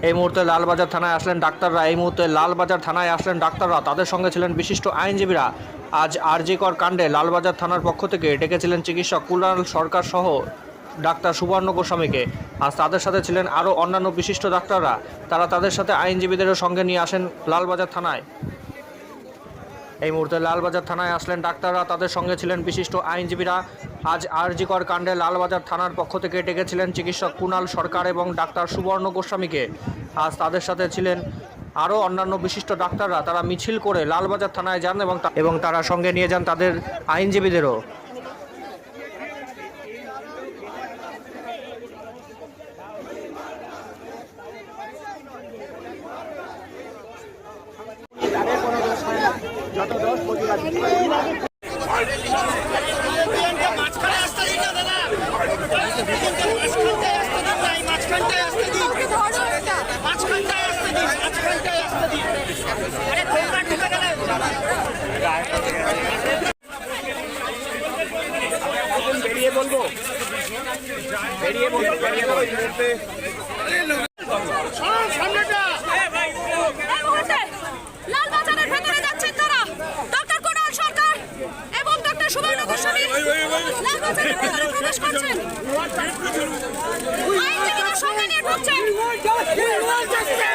এই মুহূর্তে লালবাজার থানায় আসলেন ডাক্তাররা। তাদের সঙ্গে ছিলেন বিশিষ্ট আইনজীবীরা। আজ আরজিকর কাণ্ডে লালবাজার থানার পক্ষ থেকে ডেকেছিলেন চিকিৎসক কুণাল সরকার সহ ডাক্তার সুবর্ণ গোস্বামীকে। আজ তাদের সাথে ছিলেন আরও অন্যান্য বিশিষ্ট ডাক্তাররা। তারা তাদের সাথে আইনজীবীদেরও সঙ্গে নিয়ে আসেন লালবাজার থানায়। এই মুহূর্তে লালবাজার থানায় আসলেন ডাক্তাররা, তাদের সঙ্গে ছিলেন বিশিষ্ট আইনজীবীরা। আজ আরজিকর কাণ্ডে লালবাজার থানার পক্ষ থেকে ডেকেছিলেন চিকিৎসক কুণাল সরকার এবং ডাক্তার সুবর্ণ গোস্বামীকে। আজ তাদের সাথে ছিলেন আরও অন্যান্য বিশিষ্ট ডাক্তাররা। তারা মিছিল করে লালবাজার থানায় যান এবং তারা সঙ্গে নিয়ে যান তাদের আইনজীবীদেরও। যত দোষ প্রতিবাদ বেরিয়ে বলবো লালবাজারের ভেতরে যাচ্ছেন তারা, ডক্টর কুণাল সরকার এবং ডক্টর সুবর্ণ গোস্বামী লালবাজারের ভেতরে প্রবেশ করছেন। আইনজীবীদের সঙ্গে নিয়ে ঢুকছেন। We want justice!